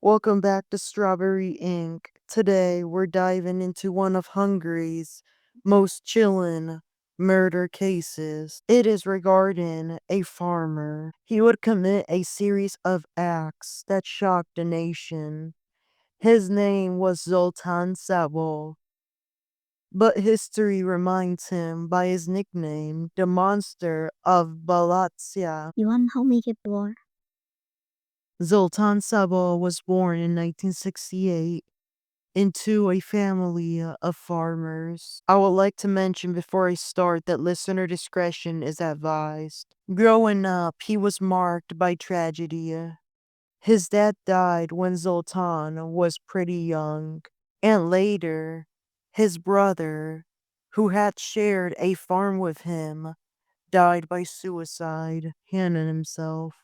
Welcome back to Strawberry Inc. Today we're diving into one of Hungary's most chillin' murder cases. It is regarding a farmer. He would commit a series of acts that shocked the nation. His name was Zoltán Szabó, but history reminds him by his nickname, the Monster of Balástya. You want to make it war? Zoltán Szabó was born in 1968 into a family of farmers. I would like to mention before I start that listener discretion is advised. Growing up, he was marked by tragedy. His dad died when Zoltán was pretty young, and later, his brother, who had shared a farm with him, died by suicide, hanging himself.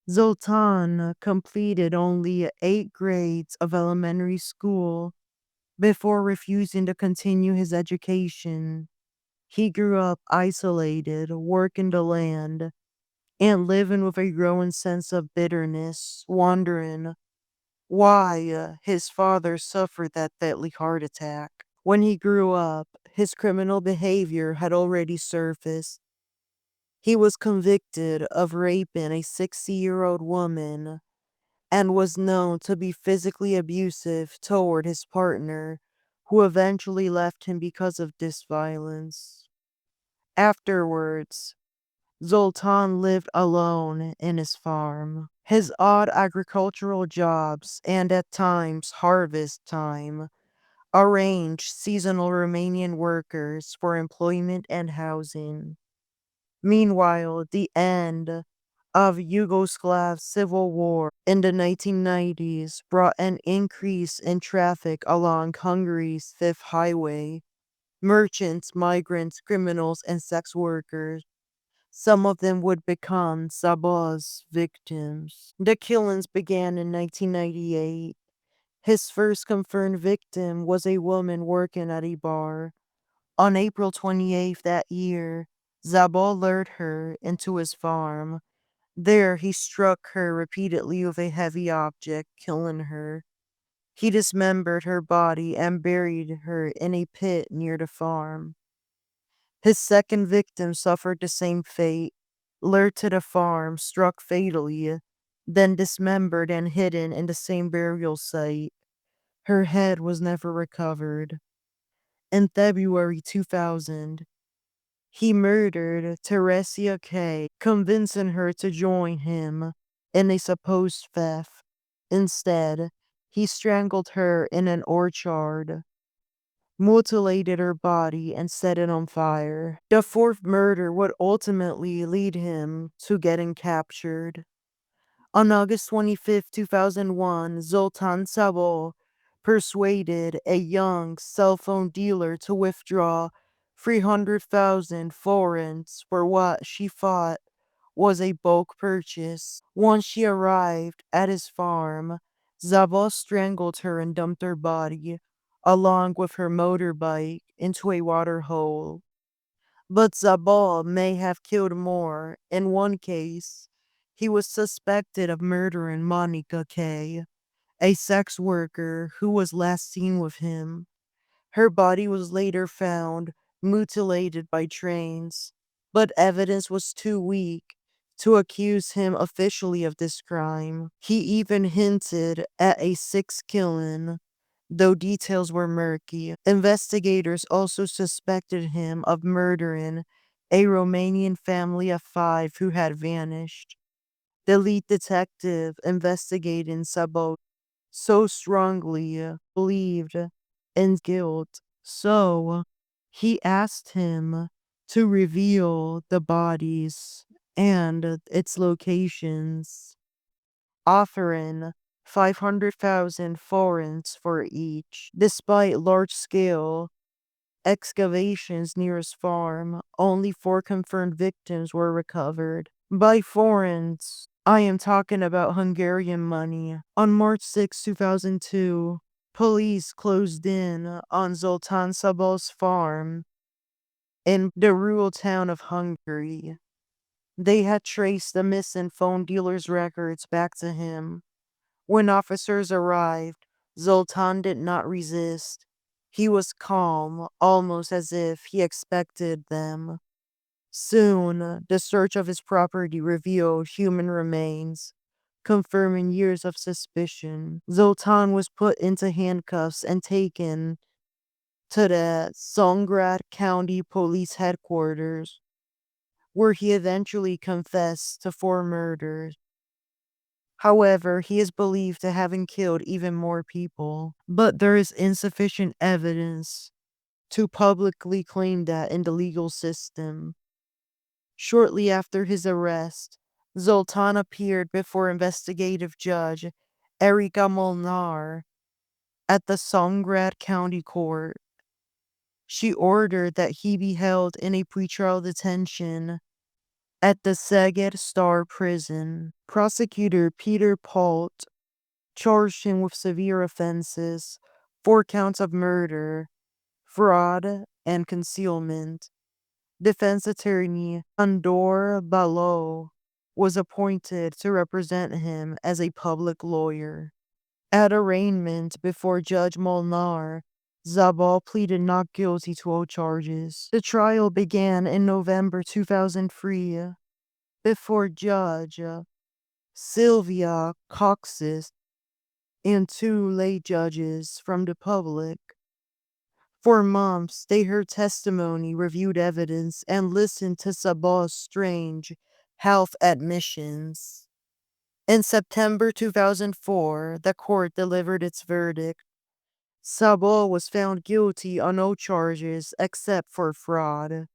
Zoltán completed only 8 grades of elementary school before refusing to continue his education. He grew up isolated, working the land, and living with a growing sense of bitterness, wondering why his father suffered that deadly heart attack. When he grew up, his criminal behavior had already surfaced. He was convicted of raping a 60-year-old woman and was known to be physically abusive toward his partner, who eventually left him because of this violence. Afterwards, Zoltán lived alone in his farm. His odd agricultural jobs and at times harvest time arranged seasonal Romanian workers for employment and housing. Meanwhile, the end of Yugoslav civil war in the 1990s brought an increase in traffic along Hungary's fifth highway. Merchants, migrants, criminals, and sex workers, some of them would become Szabó's victims. The killings began in 1998. His first confirmed victim was a woman working at a bar. On April 28th that year, Szabó lured her into his farm. There, he struck her repeatedly with a heavy object, killing her. He dismembered her body and buried her in a pit near the farm. His second victim suffered the same fate, lured to the farm, struck fatally, then dismembered and hidden in the same burial site. Her head was never recovered. In February 2000, he murdered Teresia K., convincing her to join him in a supposed theft. Instead, he strangled her in an orchard, mutilated her body, and set it on fire. The fourth murder would ultimately lead him to getting captured. On August 25th, 2001, Zoltán Szabó persuaded a young cell phone dealer to withdraw 300,000 forints for what she thought was a bulk purchase. Once she arrived at his farm, Szabó strangled her and dumped her body, along with her motorbike, into a water hole. But Szabó may have killed more. In one case, he was suspected of murdering Monica K., a sex worker who was last seen with him. Her body was later found mutilated by trains, but evidence was too weak to accuse him officially of this crime. He even hinted at a sixth killing, though details were murky. Investigators also suspected him of murdering a Romanian family of 5 who had vanished. The lead detective investigating Sabot so strongly believed in guilt, so he asked him to reveal the bodies and its locations, offering 500,000 forints for each. Despite large-scale excavations near his farm, only 4 confirmed victims were recovered. By forints, I am talking about Hungarian money. On March 6, 2002, police closed in on Zoltán Szabó's farm in the rural town of Hungary. They had traced the missing phone dealer's records back to him. When officers arrived, Zoltán did not resist. He was calm, almost as if he expected them. Soon, the search of his property revealed human remains, confirming years of suspicion. Zoltán was put into handcuffs and taken to the Songrad County Police Headquarters, where he eventually confessed to 4 murders. However, he is believed to having killed even more people, but there is insufficient evidence to publicly claim that in the legal system. Shortly after his arrest, Zoltán appeared before investigative judge Erika Molnar at the Songrad County Court. She ordered that he be held in a pretrial detention at the Szeged Star Prison. Prosecutor Peter Palt charged him with severe offenses, 4 counts of murder, fraud, and concealment. Defense attorney Andor Balo was appointed to represent him as a public lawyer. At arraignment before Judge Molnar, Szabó pleaded not guilty to all charges. The trial began in November 2003 before Judge Sylvia Coxis and 2 lay judges from the public. For months, they heard testimony, reviewed evidence, and listened to Szabó's strange health admissions. In September 2004, the court delivered its verdict. Szabó was found guilty on all charges except for fraud,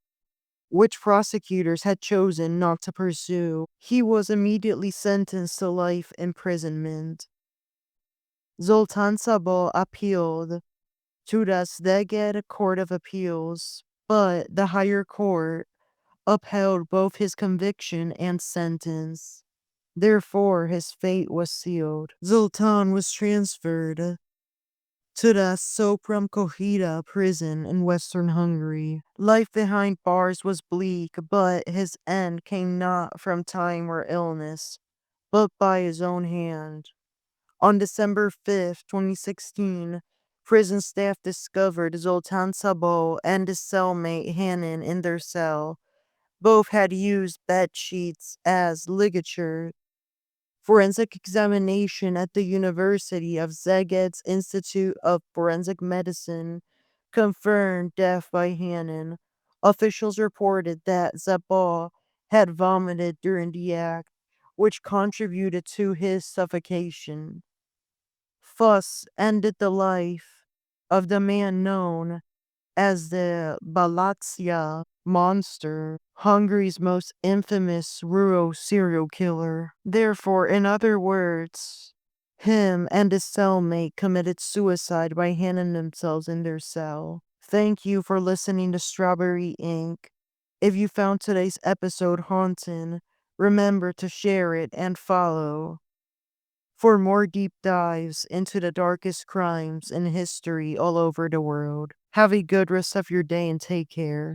which prosecutors had chosen not to pursue. He was immediately sentenced to life imprisonment. Zoltán Szabó appealed to the Szeged Court of Appeals, but the higher court upheld both his conviction and sentence. Therefore, his fate was sealed. Zoltán was transferred to the Sopron Kohida prison in western Hungary. Life behind bars was bleak, but his end came not from time or illness, but by his own hand. On December 5th, 2016, prison staff discovered Zoltán Szabó and his cellmate Hannon in their cell. Both had used bed sheets as ligatures. Forensic examination at the University of Szeged's Institute of Forensic Medicine confirmed death by Hannon. Officials reported that Szabó had vomited during the act, which contributed to his suffocation. Thus ended the life of the man known as the Balástya Monster, Hungary's most infamous rural serial killer. Therefore, in other words, him and his cellmate committed suicide by hanging themselves in their cell. Thank you for listening to Strawberry Ink. If you found today's episode haunting, remember to share it and follow for more deep dives into the darkest crimes in history all over the world. Have a good rest of your day and take care.